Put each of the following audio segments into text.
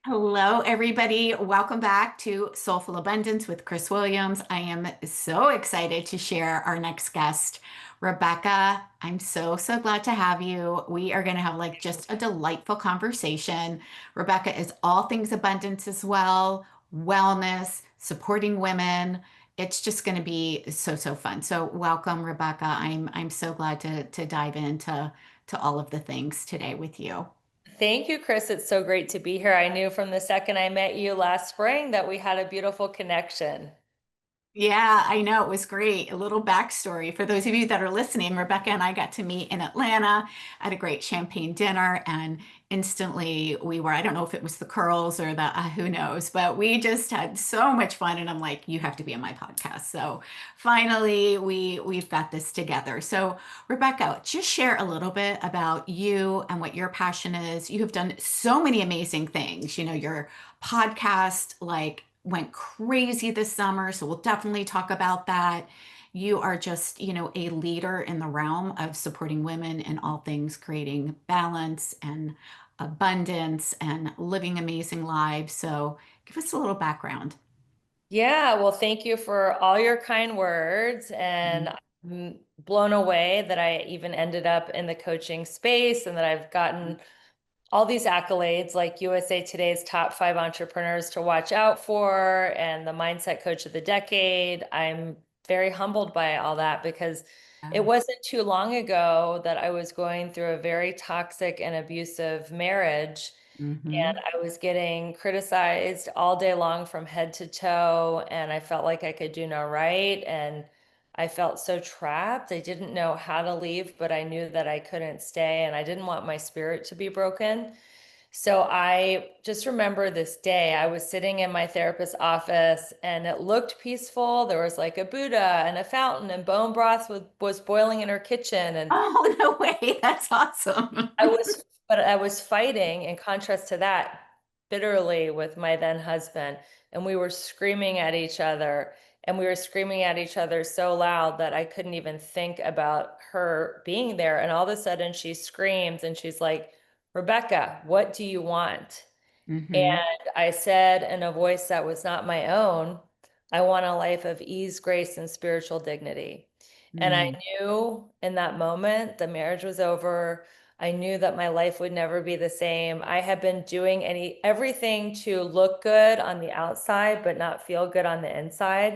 Hello, everybody. Welcome back to Soulful Abundance with Chris Williams. I am so excited to share our next guest, Rebecca. I'm so glad to have you. We are going to have like just a delightful conversation. Rebecca is all things abundance as well, wellness, supporting women. It's just going to be so fun. So welcome, Rebecca. I'm so glad to dive into all of the things today with you. Thank you, Chris. It's so great to be here. I knew from the second I met you last spring that we had a beautiful connection. Yeah, I know. It was great. A little backstory for those of you that are listening. Rebecca and I got to meet in Atlanta at a great champagne dinner, and instantly I don't know if it was the curls or the who knows, but we just had so much fun. And I'm like, you have to be on my podcast. So finally, we've got this together. So, Rebecca, just share a little bit about you and what your passion is. You have done so many amazing things. Your podcast, like, went crazy this summer, so we'll definitely talk about that. You are just, a leader in the realm of supporting women in all things creating balance and abundance and living amazing lives. So give us a little background. Yeah, well, thank you for all your kind words. And I'm blown away that I even ended up in the coaching space and that I've gotten all these accolades like USA Today's top 5 entrepreneurs to watch out for and the mindset coach of the decade. I'm very humbled by all that because it wasn't too long ago that I was going through a very toxic and abusive marriage. Mm-hmm. And I was getting criticized all day long from head to toe, and I felt like I could do no right. And I felt so trapped. I didn't know how to leave, but I knew that I couldn't stay, and I didn't want my spirit to be broken. So I just remember this day. I was sitting in my therapist's office and it looked peaceful. There was like a Buddha and a fountain, and bone broth was boiling in her kitchen. And Oh, no way. That's awesome. I was fighting in contrast to that bitterly with my then husband. And we were screaming at each other. And we were screaming at each other so loud that I couldn't even think about her being there. And all of a sudden she screams and she's like, Rebecca, what do you want? Mm-hmm. And I said in a voice that was not my own, I want a life of ease, grace, and spiritual dignity. And I Mm. knew in that moment the marriage was over. I knew that my life would never be the same. I had been doing everything to look good on the outside, but not feel good on the inside.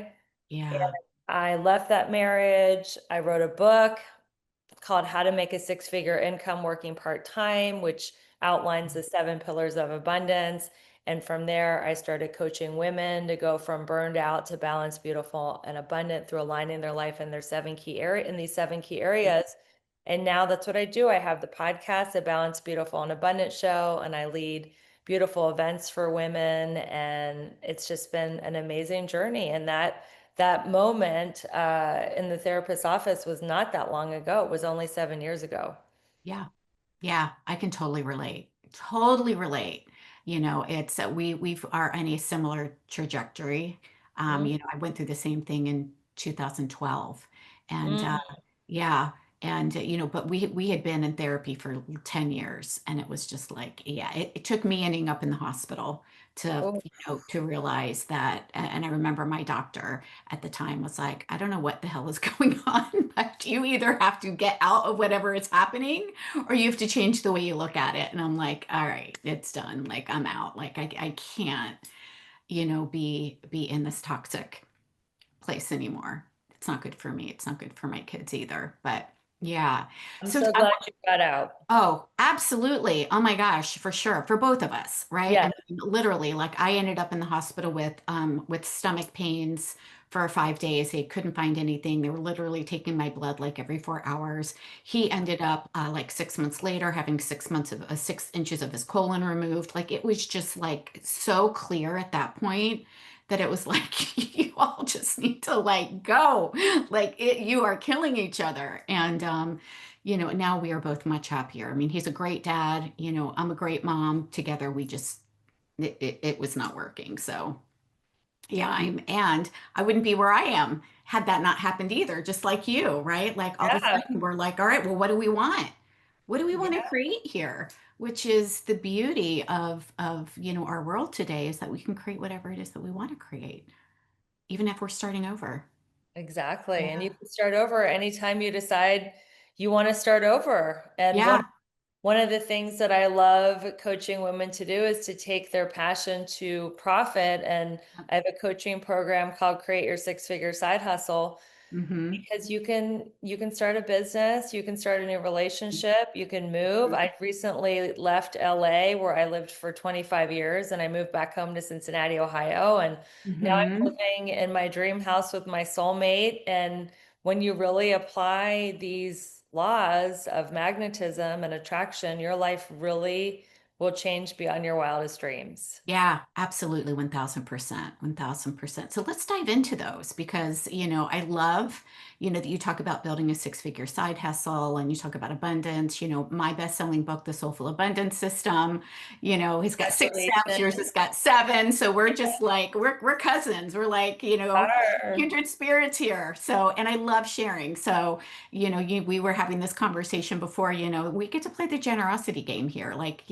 And Yeah. I left that marriage. I wrote a book called How to Make a Six-Figure Income Working Part-Time, which outlines the 7 pillars of abundance. And from there, I started coaching women to go from burned out to balanced, beautiful, and abundant through aligning their life in these 7 key areas. And now that's what I do. I have the podcast, the Balanced, Beautiful, and Abundant Show, and I lead beautiful events for women. And it's just been an amazing journey. And that moment in the therapist's office was not that long ago. It was only 7 years ago. Yeah. Yeah, I can totally relate. Totally relate. It's we are on a similar trajectory. Mm, I went through the same thing in 2012. And mm. yeah, and but we had been in therapy for 10 years, and it was just like, yeah, it took me ending up in the hospital to, Oh, to realize that. And I remember my doctor at the time was like, I don't know what the hell is going on, but you either have to get out of whatever is happening or you have to change the way you look at it. And I'm like, all right, it's done. Like I'm out. Like I can't, be in this toxic place anymore. It's not good for me. It's not good for my kids either. But yeah. I'm So so glad you got out. oh, absolutely. Oh my gosh, for sure. For both of us, right? I Yeah. mean, literally, like I ended up in the hospital with stomach pains for 5 days. They couldn't find anything. They were literally taking my blood like every 4 hours. He ended up like 6 months later having 6 months of 6 inches of his colon removed. Like it was just like so clear at that point that it was like you all just need to like go. Like you are killing each other. And now we are both much happier. I mean, he's a great dad. I'm a great mom. Together, we just, it was not working. So, yeah, and I wouldn't be where I am had that not happened either, just like you, right? Like all of a Yeah. sudden, we're like, all right, well, what do we want? What do we want to Yeah, create here? Which is the beauty of, our world today is that we can create whatever it is that we want to create, even if we're starting over. exactly. And you Yeah. can start over anytime you decide you want to start over. And Yeah. one of the things that I love coaching women to do is to take their passion to profit. And I have a coaching program called Create Your Six Figure Side Hustle, Mm-hmm. because you can start a business, you can start a new relationship, you can move. I recently left LA where I lived for 25 years and I moved back home to Cincinnati, Ohio, and now I'm Mm-hmm. living in my dream house with my soulmate. And when you really apply these laws of magnetism and attraction, your life really will change beyond your wildest dreams. Yeah, absolutely. 1000%. 1000%. So let's dive into those because, I love, that you talk about building a six-figure side hustle and you talk about abundance. My best-selling book, The Soulful Abundance System, has got six steps, yours has Congratulations. got seven. So we're just like, we're cousins. We're like, Are. kindred spirits here. So, and I love sharing. So, we were having this conversation before, we get to play the generosity game here. Like,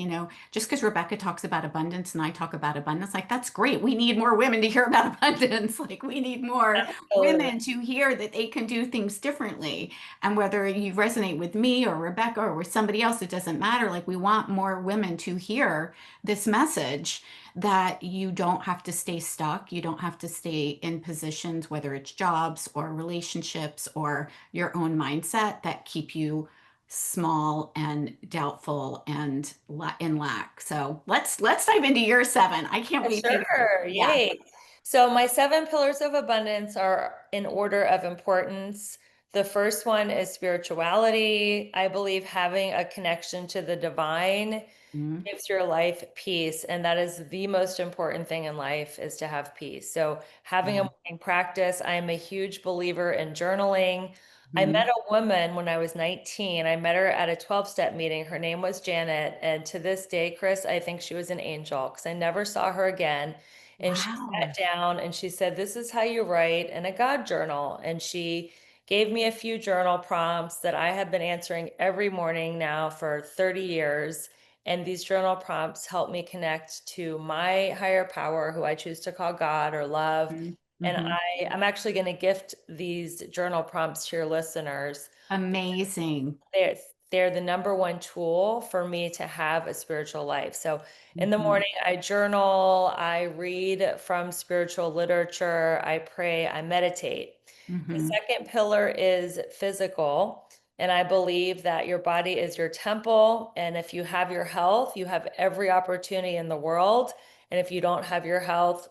just because Rebecca talks about abundance and I talk about abundance, like that's great. We need more women to hear about abundance. Like we need more Absolutely. women to hear that they can do things differently. And whether you resonate with me or Rebecca or with somebody else, it doesn't matter. Like we want more women to hear this message that you don't have to stay stuck. You don't have to stay in positions, whether it's jobs or relationships or your own mindset that keep you small and doubtful and in lack. So let's dive into year seven. I can't wait to hear. Sure. Yeah. Yay. So my seven pillars of abundance are in order of importance. The first one is spirituality. I believe having a connection to the divine Mhm. gives your life peace, and that is the most important thing in life, is to have peace. So having a Yeah. morning practice, I am a huge believer in journaling. I met Mhm. a woman when I was 19. I met her at a 12-step meeting. Her name was Janet, and to this day, Chris, I think she was an angel because I never saw her again. And she Wow. sat down and she said, "This is how you write in a God journal." And she gave me a few journal prompts that I have been answering every morning now for 30 years. And these journal prompts help me connect to my higher power, who I choose to call God or love. Mhm. And Mhm. I'm actually going to gift these journal prompts to your listeners. Amazing. They're, they're the number one tool for me to have a spiritual life. So in the Mhm. morning, I journal, I read from spiritual literature, I pray, I meditate. The Mhm. second pillar is physical. And I believe that your body is your temple. And if you have your health, you have every opportunity in the world. And if you don't have your health,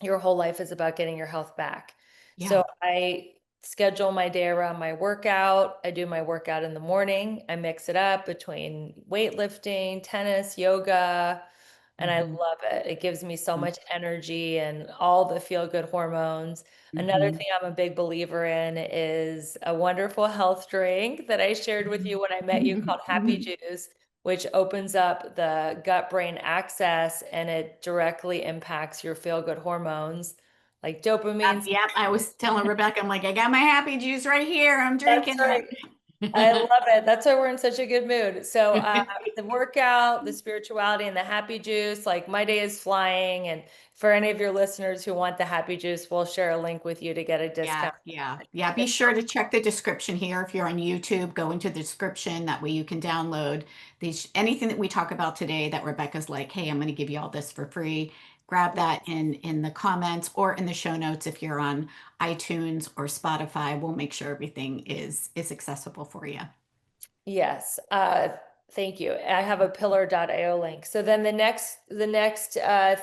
your whole life is about getting your health back. Yeah. So I schedule my day around my workout. I do my workout in the morning. I mix it up between weightlifting, tennis, yoga, and I Mhm. love it. It gives me so much energy and all the feel-good hormones. Another Mhm. thing I'm a big believer in is a wonderful health drink that I shared with you when I met you called Happy Mhm. Juice, which opens up the gut-brain axis and it directly impacts your feel-good hormones like Yep, dopamine. yep. I was telling Rebecca, I'm like, I got my happy juice right here. I'm That's drinking right. I it. love it. That's why we're in such a good mood. So, the workout, the spirituality, and the happy juice, like my day is flying. And for any of your listeners who want the happy juice, we'll share a link with you to get a Yeah, discount. yeah, yeah. Be sure to check the description here. If you're on YouTube, go into the description. That way you can download these anything that we talk about today that Rebecca's like, hey, I'm going to give you all this for free. Grab that in the comments or in the show notes if you're on iTunes or Spotify. We'll make sure everything is accessible for you. Yes, thank you. I have a pillar.io link. So then the next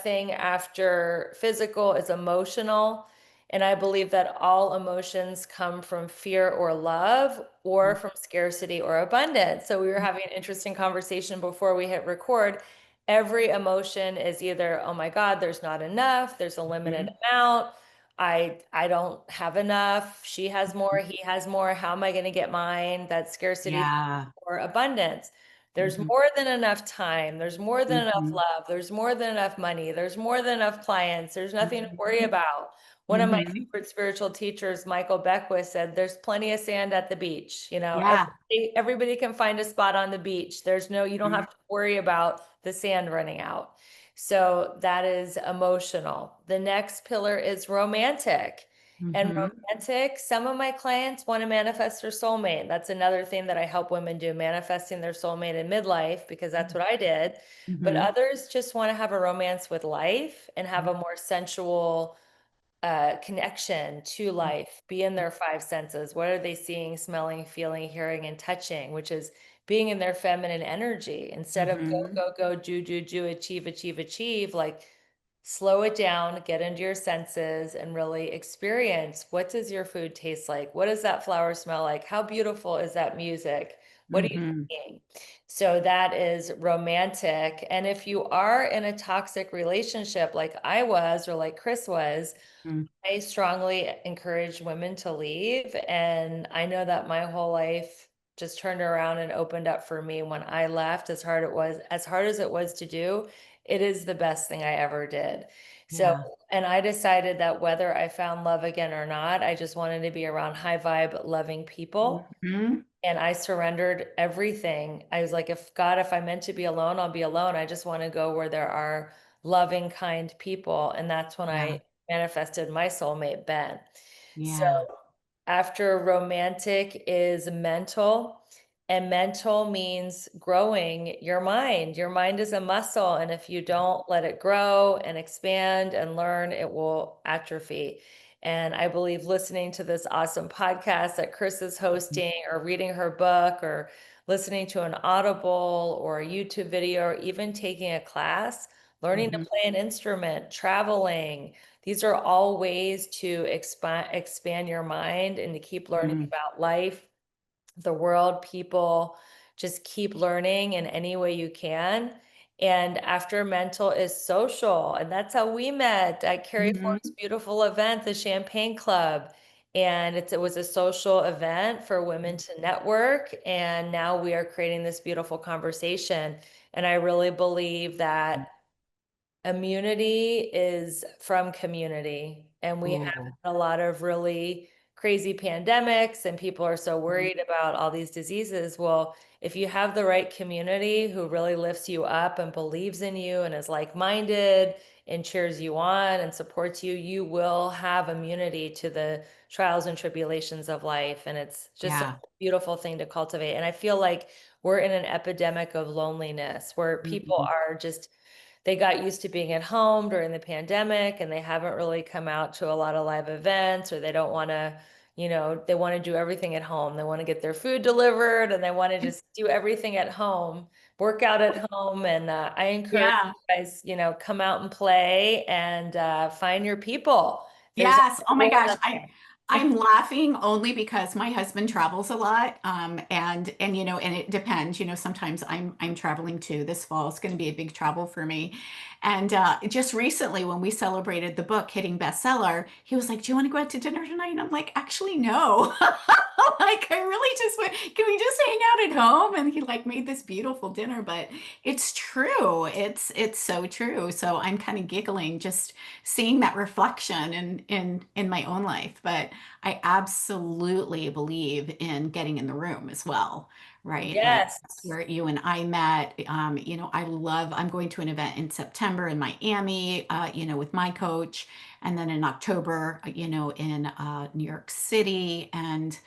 thing after physical is emotional. And I believe that all emotions come from fear or love or from scarcity or abundance. So we were having an interesting conversation before we hit record. Every emotion is either, oh my God, there's not enough, there's a limited Mhm. amount. I don't have enough. She has more, he has more. How am I going to get mine? That's scarcity Yeah. or abundance. There's Mhm. more than enough time. There's more than enough Mhm. love. There's more than enough money. There's more than enough clients. There's nothing to worry Mhm. about. One of my Hmm. favorite spiritual teachers, Michael Beckwith, said, "There's plenty of sand at the beach. Yeah. Everybody can find a spot on the beach. You don't Mhm. have to worry about the sand running out." So that is emotional. The next pillar is romantic. And Mhm. romantic, some of my clients want to manifest their soulmate. That's another thing that I help women do, manifesting their soulmate in midlife, because that's what I did. But Mhm. others just want to have a romance with life and have a more sensual connection to life, be in their five senses. What are they seeing, smelling, feeling, hearing, and touching, which is being in their feminine energy instead of go, Mhm. go, go, do, achieve, achieve, achieve. Like, slow it down, get into your senses, and really experience, what does your food taste like? What does that flower smell like? How beautiful is that music? What are you Mhm. seeing? So that is romantic. And if you are in a toxic relationship like I was, or like Chris was, Mhm. I strongly encourage women to leave. And I know that my whole life just turned around and opened up for me when I left. As hard as it was to do, it is the best thing I ever did. So, Yeah. and I decided that whether I found love again or not, I just wanted to be around high vibe, loving people. Mhm. And I surrendered everything. I was like, if God, if I'm meant to be alone, I'll be alone. I just want to go where there are loving, kind people. And that's when Yeah. I manifested my soulmate, Ben. So Yeah. after romantic is mental, and mental means growing your mind. Your mind is a muscle, and if you don't let it grow and expand and learn, it will atrophy. And I believe listening to this awesome podcast that Chris is hosting, or reading her book, or listening to an Audible or a YouTube video, or even taking a class, learning to Mhm. play an instrument, traveling, these are all ways to expand your mind and to keep learning Mhm. about life, the world, people. Just keep learning in any way you can. And after mental is social, and that's how we met at Carrie Ford's Mhm. beautiful event, the Champagne Club. And it was a social event for women to network. And now we are creating this beautiful conversation. And I really believe that immunity is from community. And we have Ooh. a lot of really crazy pandemics, and people are so Mhm. worried about all these diseases. Well, if you have the right community who really lifts you up and believes in you and is like-minded and cheers you on and supports you, you will have immunity to the trials and tribulations of life. And it's just a Yeah. beautiful thing to cultivate. And I feel like we're in an epidemic of loneliness where people Mhm. are just, they got used to being at home during the pandemic, and they haven't really come out to a lot of live events, or they don't want to, they want to do everything at home. They want to get their food delivered, and they want to just do everything at home, work out at home. And I encourage Yeah. you guys, come out and play, and find your people. There's Yes. Oh my everyone gosh. I'm laughing only because my husband travels a lot. And and it depends. Sometimes I'm traveling too. This fall is going to be a big travel for me. And just recently when we celebrated the book hitting bestseller, he was like, "Do you want to go out to dinner tonight?" And I'm like, "Actually, no." Like I really just want, can we just hang out at home? And he like made this beautiful dinner, but it's true. It's so true. So I'm kind of giggling just seeing that reflection in my own life. But I absolutely believe in getting in the room as well, right? Like that's Yes. where you and I met. I'm going to an event in September in Miami, with my coach, and then in October, in New York City. And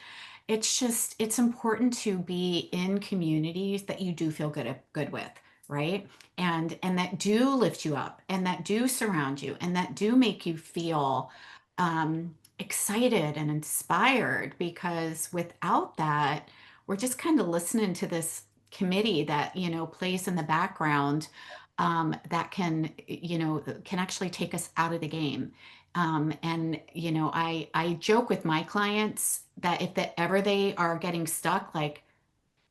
it's important to be in communities that you do feel good with, right? And that do lift you up and that do surround you and that do make you feel excited and inspired, because without that, we're just kind of listening to this committee that plays in the background, that can actually take us out of the game. And I joke with my clients that if ever they are getting stuck, like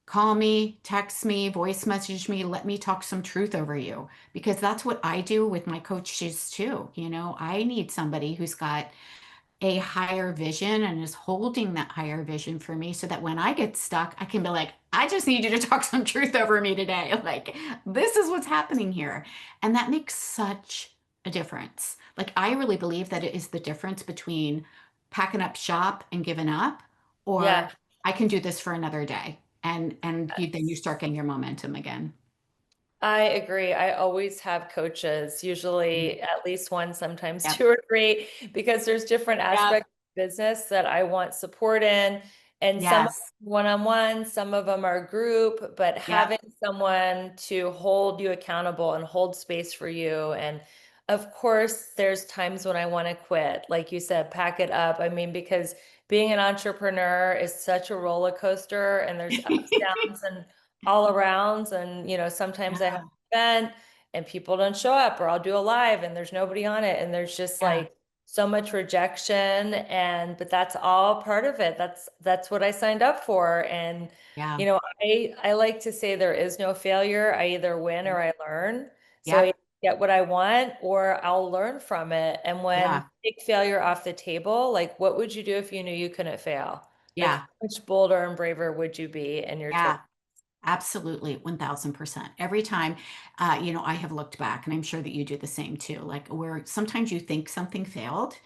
call me, text me, voice message me, let me talk some truth over you, because that's what I do with my coaches too. I need somebody who's got a higher vision and is holding that higher vision for me, so that when I get stuck, I can be like, I just need you to talk some truth over me today. Like, this is what's happening here. And that makes such a difference. Like I really believe that it is the difference between packing up shop and giving up, Yeah. or I can do this for another day. And then you start getting your momentum again. I agree. I always have coaches, Mm. usually at least one, sometimes Yep. two or three, because there's different Yep. aspects of business that I want support in. And some of Yes. them one-on-one, some of them are group, but Yep. having someone to hold you accountable and hold space for you. And of course, there's times when I want to quit, like you said, pack it up. I mean, because being an entrepreneur is such a roller coaster and there's ups, downs, and all arounds. And, sometimes I have Yeah. an event and people don't show up, or I'll do a live and there's nobody on it. And there's just Yeah. like so much rejection. But that's all part of it. That's what I signed up for. And, Yeah. I like to say there is no failure. I either win or I learn. So I Yep. get what I want or I'll learn from it. And when Yeah. take failure off the table, like what would you do if you knew you couldn't fail? Like how Yeah. much bolder and braver would you be in your choice? Yeah. Absolutely, 1000%. Every time, I have looked back, and I'm sure that you do the same too, like where sometimes you think something failed,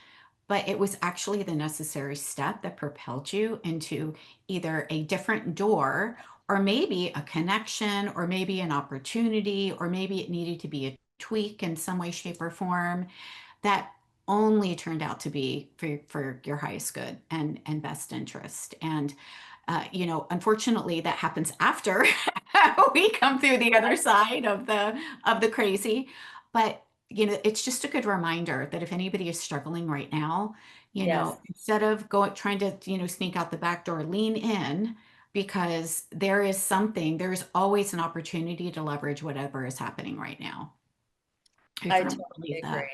but it was actually the necessary step that propelled you into either a different door, or maybe a connection, or maybe an opportunity, or maybe it needed to be a tweak in some way, shape, or form that only turned out to be for your highest good and best interest. And unfortunately, that happens after we come through the other side of the crazy. But it's just a good reminder that if anybody is struggling right now, Yes. instead of going trying to sneak out the back door, lean in, because there is always an opportunity to leverage whatever is happening right now. I I firmly totally believe agree. that.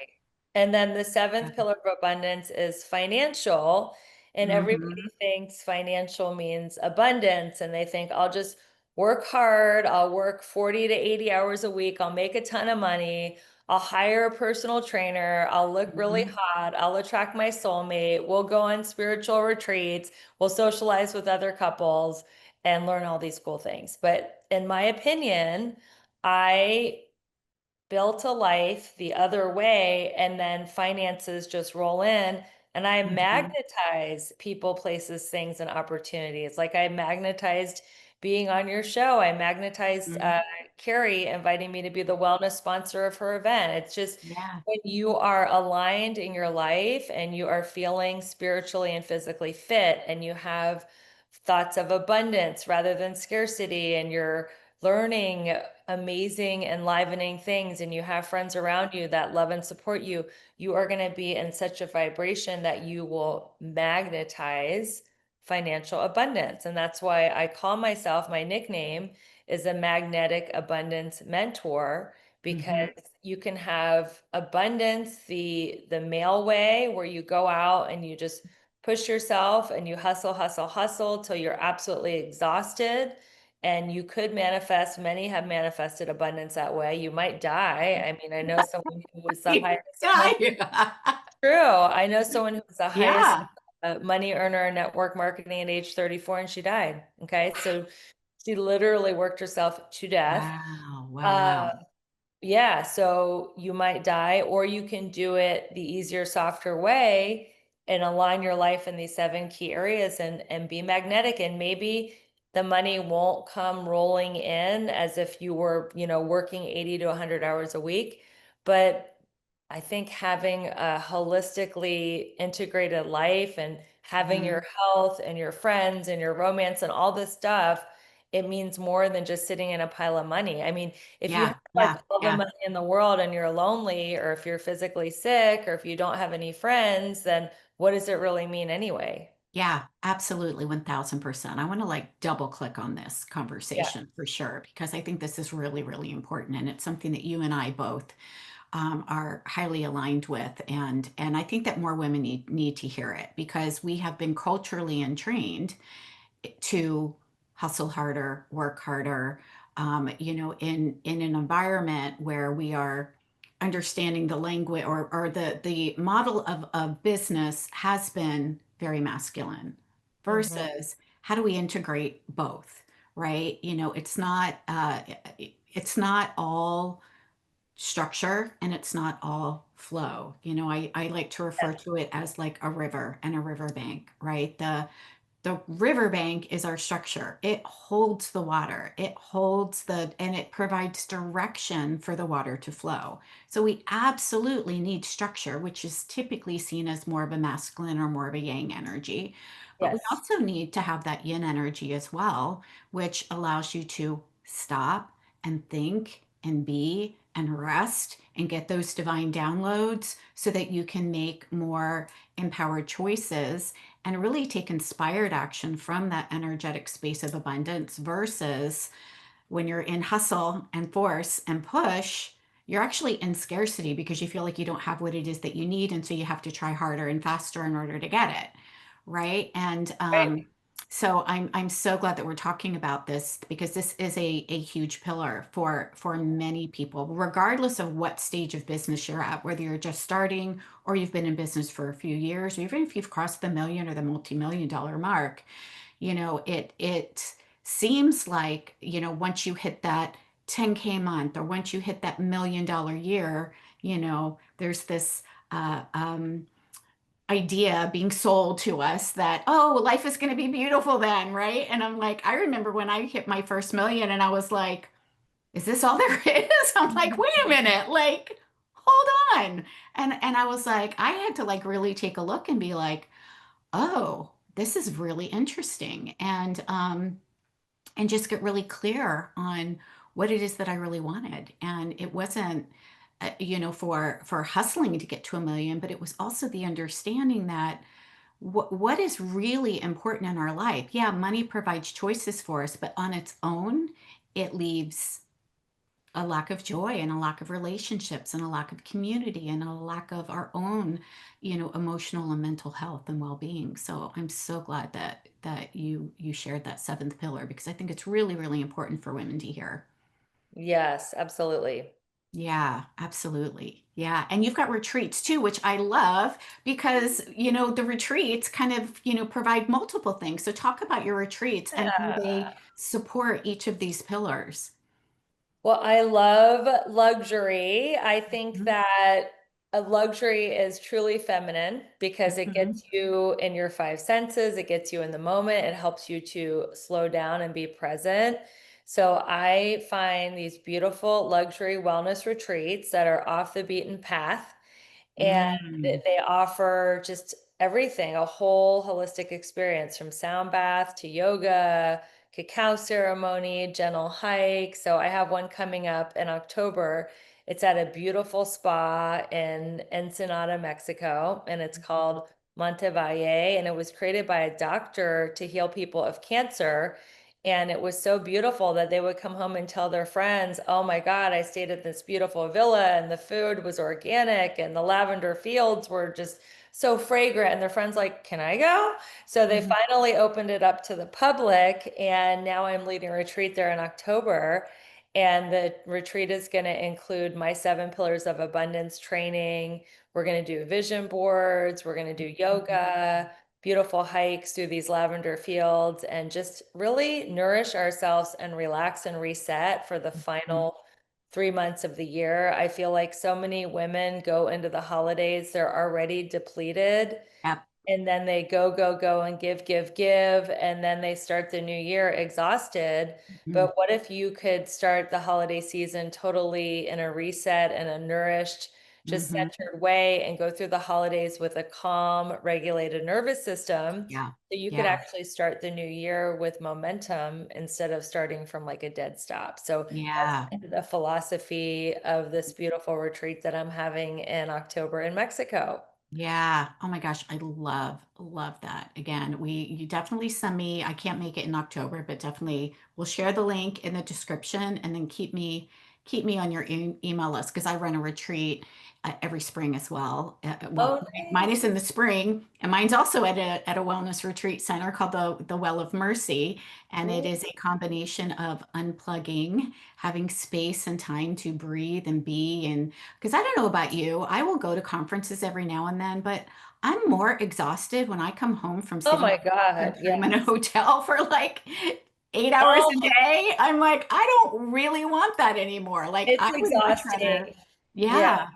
And then the Yeah. seventh pillar of abundance is financial. And Hmm. everybody thinks financial means abundance. And they think, I'll just work hard. I'll work 40 to 80 hours a week. I'll make a ton of money. I'll hire a personal trainer. I'll look really Hmm. hot. I'll attract my soulmate. We'll go on spiritual retreats. We'll socialize with other couples and learn all these cool things. But in my opinion, I built a life the other way and then finances just roll in and I Hmm. magnetize people, places, things, and opportunities. Like I magnetized being on your show. I magnetized Hmm. Carrie inviting me to be the wellness sponsor of her event. It's just Yeah. when you are aligned in your life and you are feeling spiritually and physically fit and you have thoughts of abundance rather than scarcity and you're learning amazing, enlivening things, and you have friends around you that love and support you, you are going to be in such a vibration that you will magnetize financial abundance. And that's why I call myself, my nickname is a magnetic abundance mentor, because Hmm. you can have abundance the male way where you go out and you just push yourself and you hustle, hustle, hustle till you're absolutely exhausted. And you could manifest, many have manifested abundance that way. You might die. I mean, I know someone who was the highest money, true. I know someone who was the highest Yeah. money earner in network marketing at age 34 and she died. Okay. So she literally worked herself to death. Wow. Uh, Wow. yeah, so you might die, or you can do it the easier, softer way and align your life in these seven key areas and be magnetic. And maybe the money won't come rolling in as if you were, working 80 to 100 hours a week. But I think having a holistically integrated life and having Hmm. your health and your friends and your romance and all this stuff, it means more than just sitting in a pile of money. I mean, if you have Yeah. like Yeah. all the Yeah. money in the world and you're lonely, or if you're physically sick, or if you don't have any friends, then what does it really mean anyway? Yeah. Absolutely. 1000%. I want to like double click on this Yeah. conversation for sure, because I think this is really, really important. And it's something that you and I both are highly aligned with. And I think that more women need to hear it, because we have been culturally entrained to hustle harder, work harder, in an environment where we are understanding the language, or the model of business has been very masculine, Hmm. versus how do we integrate both, right? It's not all structure and it's not all flow. I like to refer Yes. to it as like a river and a riverbank, right? The riverbank is our structure. It holds the water. And it provides direction for the water to flow. So we absolutely need structure, which is typically seen as more of a masculine or more of a yang energy. But we Yes. also need to have that yin energy as well, which allows you to stop and think and be and rest and get those divine downloads so that you can make more empowered choices and really take inspired action from that energetic space of abundance versus when you're in hustle and force and push, you're actually in scarcity because you feel like you don't have what it is that you need. And so you have to try harder and faster in order to get it. Right. And Right. so I'm so glad that we're talking about this because this is a huge pillar for many people, regardless of what stage of business you're at, whether you're just starting or you've been in business for a few years, or even if you've crossed the million or the multi-million dollar mark. It seems like, once you hit that 10K month or once you hit that $1 million year, there's this idea being sold to us that, oh, life is going to be beautiful then, right? And I'm like, I remember when I hit my first million and I was like, is this all there is? I'm like, wait a minute, like, hold on. And I was like, I had to like really take a look and be like, oh, this is really interesting. And just get really clear on what it is that I really wanted. And it wasn't, for hustling to get to a million, but it was also the understanding that what is really important in our life. Yeah, money provides choices for us, but on its own, it leaves a lack of joy and a lack of relationships and a lack of community and a lack of our own, emotional and mental health and well-being. So I'm so glad that you shared that seventh pillar because I think it's really, really important for women to hear. Yes, absolutely. Yeah, absolutely. Yeah. And you've got retreats too, which I love because, the retreats kind of, provide multiple things. So talk about your retreats and how they support each of these pillars. Well, I love luxury. I think Mhm. that a luxury is truly feminine because it Mhm. gets you in your five senses, it gets you in the moment, it helps you to slow down and be present. So I find these beautiful luxury wellness retreats that are off the beaten path. And Mm. they offer just everything, a whole holistic experience from sound bath to yoga, cacao ceremony, gentle hike. So I have one coming up in October. It's at a beautiful spa in Ensenada, Mexico, and it's called Montevalle. And it was created by a doctor to heal people of cancer. And it was so beautiful that they would come home and tell their friends, oh my God, I stayed at this beautiful villa and the food was organic and the lavender fields were just so fragrant. And their friends like, can I go? So they Mhm. finally opened it up to the public. And now I'm leading a retreat there in October. And the retreat is going to include my 7 pillars of abundance training. We're going to do vision boards. We're going to do yoga, beautiful hikes through these lavender fields, and just really nourish ourselves and relax and reset for the Mhm. final 3 months of the year. I feel like so many women go into the holidays, they're already depleted. Yep. And then they go, go, go and give, give, give. And then they start the new year exhausted. Mhm. But what if you could start the holiday season totally in a reset and a nourished, just Mhm. centered way and go through the holidays with a calm, regulated nervous system? Yeah. So you could Yeah. actually start the new year with momentum instead of starting from like a dead stop. So that's Yeah. kind of the philosophy of this beautiful retreat that I'm having in October in Mexico. Yeah. Oh my gosh, I love that. Again, you definitely send me, I can't make it in October, but definitely we'll share the link in the description and then keep me on your email list because I run a retreat every spring as well. Well, Oh, mine is nice. in the spring and mine's also at a wellness retreat center called the Well of Mercy. And it Ooh. is a combination of unplugging, having space and time to breathe and be and because I don't know about you, I will go to conferences every now and then, but I'm more exhausted when I come home from Oh sitting in my a God. conference room in a Yes. hotel for like 8 hours Oh, a day. I'm like, I don't really want that anymore. Like, it's I would much exhausting. rather. Yeah. Yeah.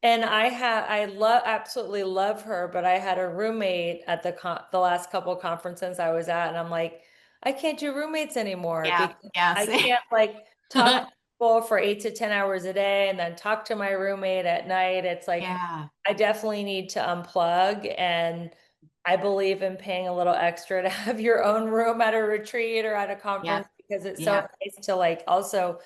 And I love absolutely love her, but I had a roommate at the last couple of conferences I was at, and I'm like, I can't do roommates anymore Yeah. because I Yes. can't like talk to people for 8 to 10 hours a day and then talk to my roommate at night. It's like Yeah. I definitely need to unplug, and I believe in paying a little extra to have your own room at a retreat or at a conference Yep. because it's so Yep. nice to like also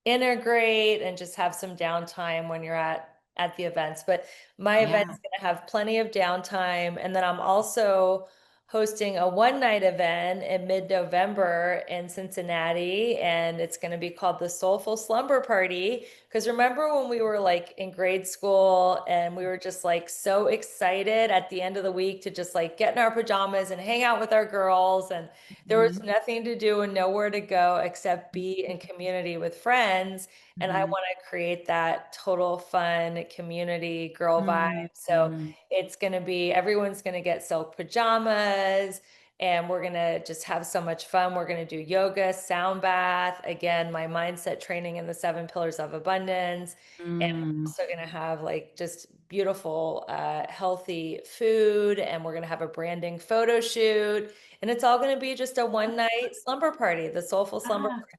integrate and just have some downtime when you're at the events. But my event's Yeah. going to have plenty of downtime, and then I'm also hosting a one night event in mid-November in Cincinnati, and it's going to be called the Soulful Slumber Party. Because remember when we were like in grade school and we were just like so excited at the end of the week to just like get in our pajamas and hang out with our girls, and there was Mhm. nothing to do and nowhere to go except be in community with friends. And I Mhm. want to create that total fun community girl vibe. So Mhm. it's going to be, everyone's going to get silk pajamas, and we're going to just have so much fun. We're going to do yoga, sound bath, again, my mindset training in the 7 pillars of abundance. And we're Mm. also going to have like just beautiful, healthy food. And we're going to have a branding photo shoot. And it's all going to be just a one night slumber party, the Soulful Slumber Ah, Party.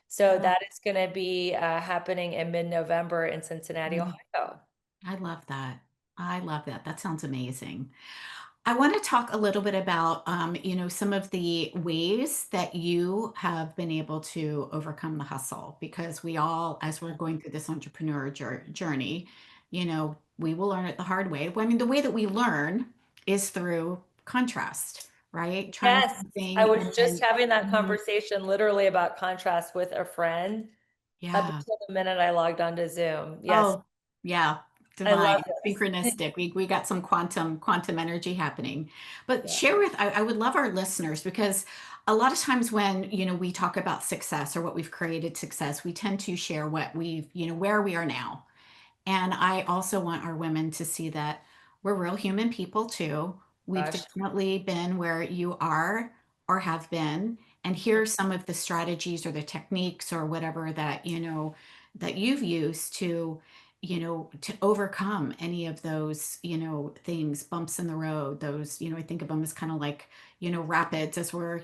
So ah, that is going to be happening in mid-November in Cincinnati, mm. Ohio. I love that. I love that. That sounds amazing. I want to talk a little bit about, some of the ways that you have been able to overcome the hustle, because we all, as we're going through this entrepreneur journey, we will learn it the hard way. Well, I mean, the way that we learn is through contrast, right? Trying Yes, I something was and just then, having that Mhm. conversation literally about contrast with a friend up Yeah. until the minute I logged onto Zoom. Yes, Oh, yeah, I divine, love this. synchronistic. We got some quantum energy happening. But Yeah, share with I would love our listeners, because a lot of times when we talk about success or what we've created success, we tend to share what we've where we are now. And I also want our women to see that we're real human people too. We've gosh. definitely been where you are or have been. And here are some of the strategies or the techniques or whatever that, that you've used to overcome any of those, things, bumps in the road. Those, I think of them as kind of like, rapids, as we're,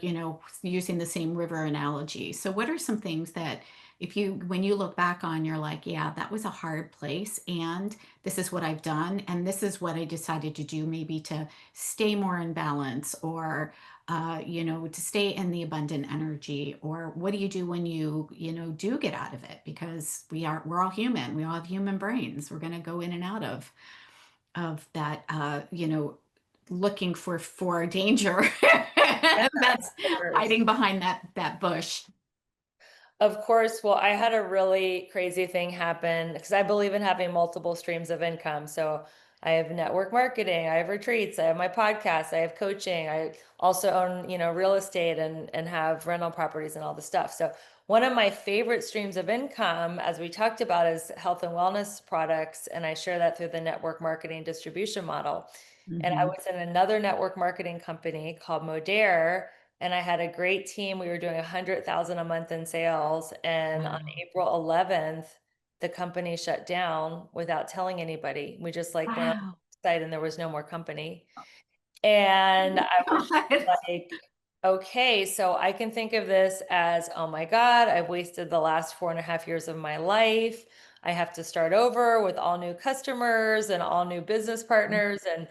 using the same river analogy. So what are some things that when you look back on, you're like, yeah, that was a hard place, and this is what I've done, and this is what I decided to do, maybe to stay more in balance, or to stay in the abundant energy, or what do you do when do get out of it? Because we're all human, we all have human brains, we're going to go in and out of that, looking for danger Yeah, that's of course. hiding behind that bush. Of course. Well, I had a really crazy thing happen because I believe in having multiple streams of income. So I have network marketing, I have retreats, I have my podcast, I have coaching. I also own, real estate and have rental properties and all the stuff. So one of my favorite streams of income, as we talked about, is health and wellness products. And I share that through the network marketing distribution model. And I Hmm. was in another network marketing company called Modere, and I had a great team. We were doing 100,000 a month in sales. And on Wow. April 11th, the company shut down without telling anybody. We just like went on Wow. the site and there was no more company. And I was just God. like, okay, so I can think of this as, oh my God, I've wasted the last 4.5 years of my life. I have to start over with all new customers and all new business partners. And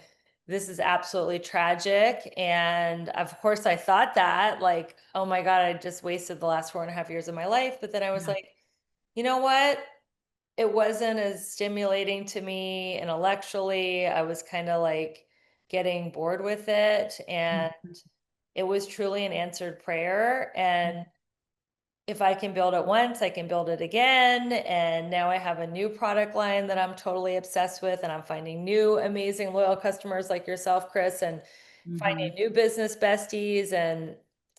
this is absolutely tragic. And of course, I thought that, like, oh my God, I just wasted the last 4.5 years of my life. But then I was Yeah. like, you know what? It wasn't as stimulating to me intellectually. I was kind of like getting bored with it. And it was truly an answered prayer. And if I can build it once, I can build it again. And now I have a new product line that I'm totally obsessed with. And I'm finding new, amazing, loyal customers like yourself, Chris, and finding Hmm. new business besties. And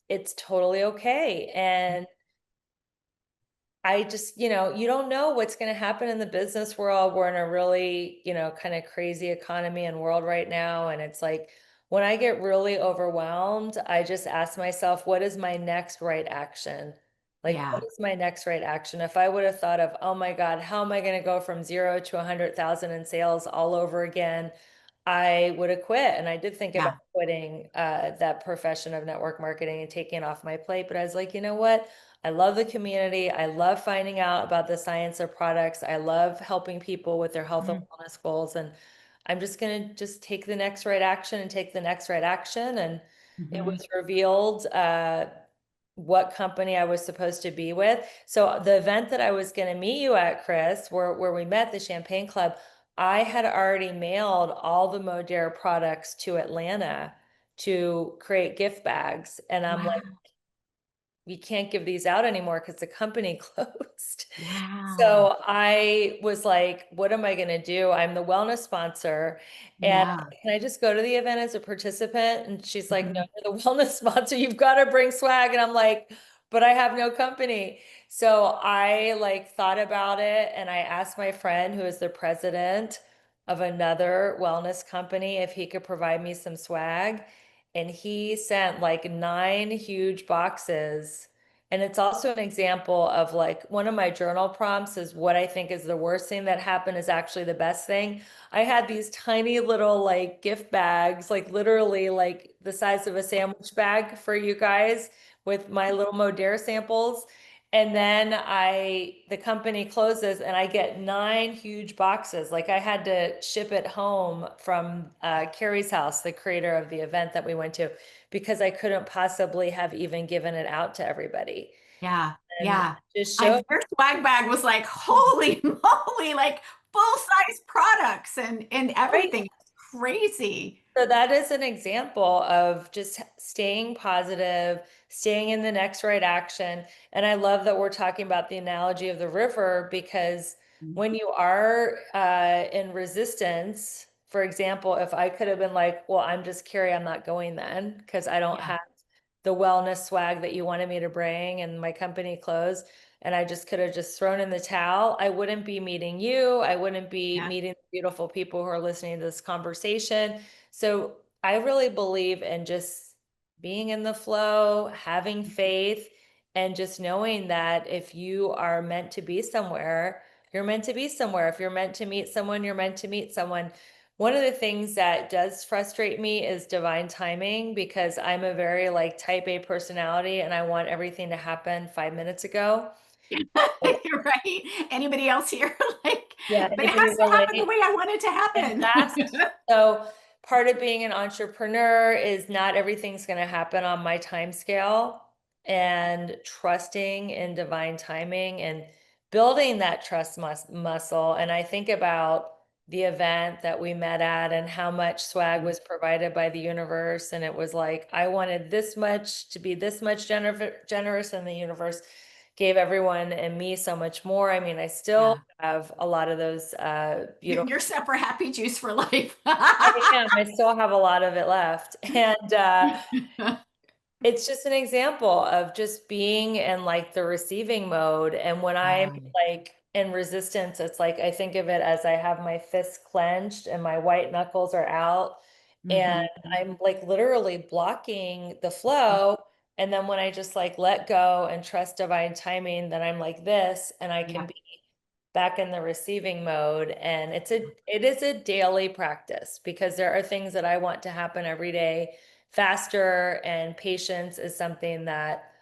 it's totally okay. And I just, you don't know what's going to happen in the business world. We're in a really, kind of crazy economy and world right now. And it's like when I get really overwhelmed, I just ask myself, what is my next right action? Like, what Yeah. is my next right action? If I would have thought of, oh my God, how am I going to go from 0 to 100,000 in sales all over again? I would have quit. And I did think about Yeah. quitting that profession of network marketing and taking it off my plate. But I was like, you know what? I love the community. I love finding out about the science of products. I love helping people with their health and Mhm. wellness goals. And I'm just going to just take the next right action and take the next right action. And it Mhm. was revealed what company I was supposed to be with. So the event that I was going to meet you at, Chris, where we met, the Champagne Club, I had already mailed all the Modere products to Atlanta to create gift bags. And I'm like, Wow. we can't give these out anymore because the company closed. Wow. So I was like, what am I going to do? I'm the wellness sponsor. And Yeah. can I just go to the event as a participant? And she's like, no, Mhm. you're the wellness sponsor. You've got to bring swag. And I'm like, but I have no company. So I like thought about it and I asked my friend who is the president of another wellness company if he could provide me some swag. And he sent like 9 huge boxes. And it's also an example of like one of my journal prompts is what I think is the worst thing that happened is actually the best thing. I had these tiny little like gift bags, like literally like the size of a sandwich bag for you guys with my little Modere samples. And then the company closes and I get 9 huge boxes. Like I had to ship it home from Carrie's house, the creator of the event that we went to, because I couldn't possibly have even given it out to everybody. Yeah. And Yeah. just I show, Your swag bag was like, holy moly, like full size products and right? everything. It's crazy. So that is an example of just staying positive, staying in the next right action. And I love that we're talking about the analogy of the river because when you are in resistance, for example, if I could have been like, well, I'm just Carrie, I'm not going then because I don't Yeah. have the wellness swag that you wanted me to bring and my company closed. And I just could have just thrown in the towel. I wouldn't be meeting you. I wouldn't be Yeah. meeting the beautiful people who are listening to this conversation. So I really believe in just being in the flow, having faith, and just knowing that if you are meant to be somewhere, you're meant to be somewhere. If you're meant to meet someone, you're meant to meet someone. One of the things that does frustrate me is divine timing because I'm a very like type A personality and I want everything to happen 5 minutes ago. You're right. Anybody else here? Like, Yeah, but it anybody has to happen the relate? way I want it to And happen. fast. So part of being an entrepreneur is not everything's going to happen on my time scale and trusting in divine timing and building that trust muscle. And I think about the event that we met at and how much swag was provided by the universe. And it was like, I wanted this much to be this much generous, and the universe gave everyone and me so much more. I mean, I still Yeah. have a lot of those beautiful. You're set for happy juice for life. I am. I still have a lot of it left. And it's just an example of just being in like the receiving mode. And when I'm Wow. like in resistance, it's like I think of it as I have my fists clenched and my white knuckles are out. And Mhm. I'm like literally blocking the flow. And then when I just like let go and trust divine timing, then I'm like this and I can Yeah. be back in the receiving mode. And it is a daily practice because there are things that I want to happen every day faster, and patience is something that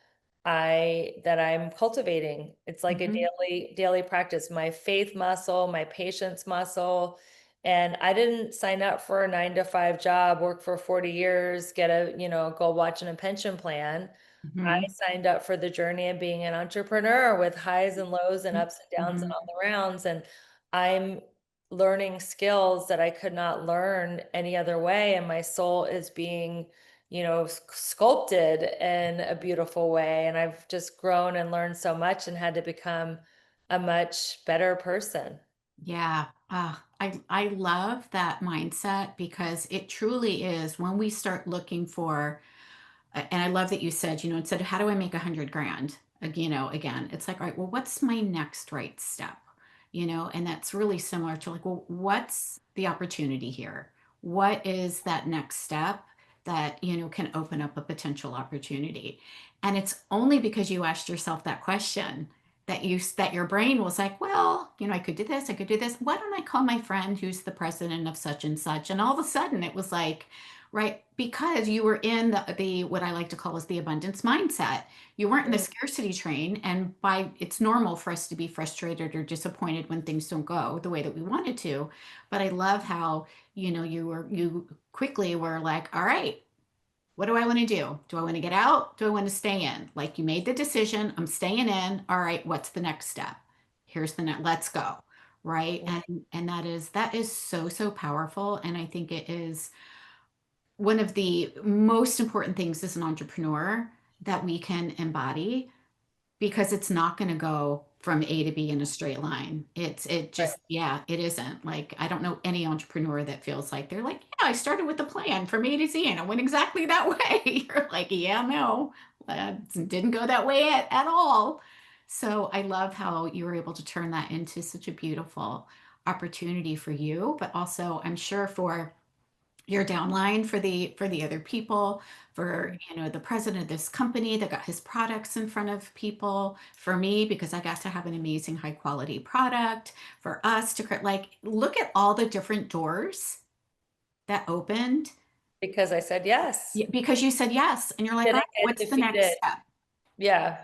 I'm cultivating. It's like a Mhm. daily practice. My faith muscle, my patience muscle. And I didn't sign up for a 9 to 5 job, work for 40 years, get a, gold watch and a pension plan. I Mhm. signed up for the journey of being an entrepreneur with highs and lows and ups and downs and Mhm. all the rounds. And I'm learning skills that I could not learn any other way. And my soul is being, sculpted in a beautiful way. And I've just grown and learned so much and had to become a much better person. Yeah. I love that mindset because it truly is when we start looking for, and I love that you said, instead of how do I make 100 grand, again, it's like, all right, well, what's my next right step? And that's really similar to like, well, what's the opportunity here? What is that next step that, can open up a potential opportunity. And it's only because you asked yourself that question that your brain was like, well, I could do this, I could do this. Why don't I call my friend who's the president of such and such? And all of a sudden it was like, right, because you were in the what I like to call is the abundance mindset. You weren't in the Mm. scarcity train, and by it's normal for us to be frustrated or disappointed when things don't go the way that we wanted to. But I love how, you quickly were like, all right, what do I want to do? Do I want to get out? Do I want to stay in? Like, you made the decision, I'm staying in. All right, what's the next step? Here's the next, let's go. Right. And that is so, so powerful. And I think it is one of the most important things as an entrepreneur that we can embody, because it's not going to go from A to B in a straight line. It Right. just, yeah, it isn't. Like, I don't know any entrepreneur that feels like they're like, yeah, I started with a plan from A to Z and it went exactly that way. You're like, yeah, no, it didn't go that way at all. So I love how you were able to turn that into such a beautiful opportunity for you, but also I'm sure for your downline, for the other people, for the president of this company that got his products in front of people, for me because I got to have an amazing high quality product, for us to like look at all the different doors that opened Because I said yes. because you said yes, and you're like, all Didn't right, get what's the next defeated. step? Yeah.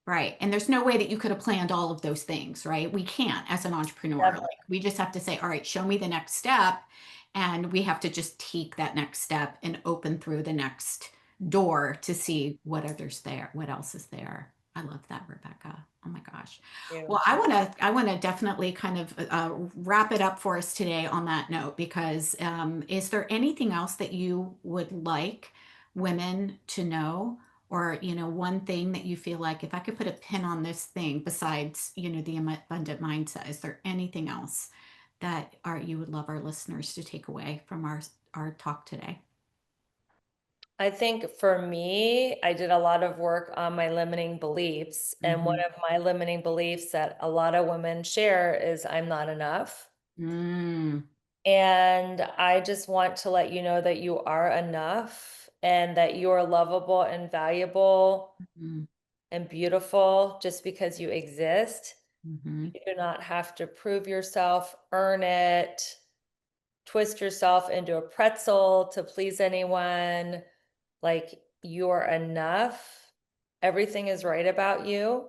Right. And there's no way that you could have planned all of those things, right? We can't as an entrepreneur. Never. Like, we just have to say, all right, show me the next step. And we have to just take that next step and open through the next door to see what others there, what else is there. I love that, Rebecca. Oh my gosh. You. Well, I want to definitely kind of wrap it up for us today on that note, because is there anything else that you would like women to know? Or, one thing that you feel like, if I could put a pin on this thing besides, the abundant mindset, is there anything else that you would love our listeners to take away from our talk today? I think for me, I did a lot of work on my limiting beliefs. And one Hmm. of my limiting beliefs that a lot of women share is I'm not enough. Mm. And I just want to let you know that you are enough and that you are lovable and valuable Mm. and beautiful just because you exist. Hmm. You do not have to prove yourself, earn it, twist yourself into a pretzel to please anyone. Like, you're enough. Everything is right about you.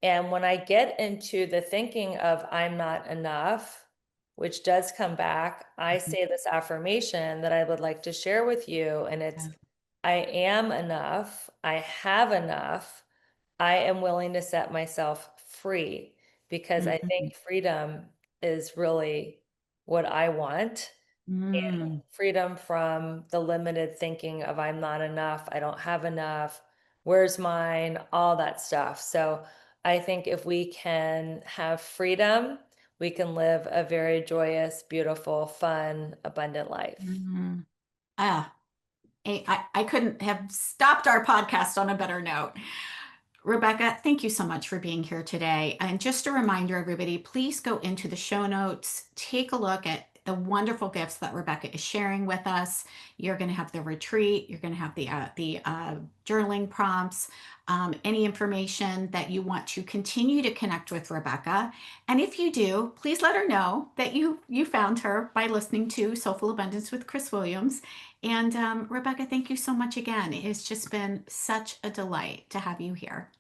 And when I get into the thinking of I'm not enough, which does come back, I say this affirmation that I would like to share with you. And it's, I am enough. I have enough. I am willing to set myself free because I Hmm. think freedom is really what I want. And Mm. freedom from the limited thinking of I'm not enough, I don't have enough, where's mine, all that stuff. So I think if we can have freedom, we can live a very joyous, beautiful, fun, abundant life. Mm. Ah, I couldn't have stopped our podcast on a better note. Rebecca, thank you so much for being here today. And just a reminder, everybody, please go into the show notes, take a look at the wonderful gifts that Rebecca is sharing with us. You're going to have the retreat, you're going to have the journaling prompts, any information that you want to continue to connect with Rebecca. And if you do, please let her know that you found her by listening to Soulful Abundance with Chris Williams. And Rebecca, thank you so much again. It's just been such a delight to have you here.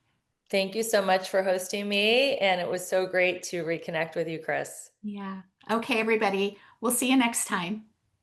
Thank you so much for hosting me. And it was so great to reconnect with you, Chris. Yeah. Okay, everybody. We'll see you next time.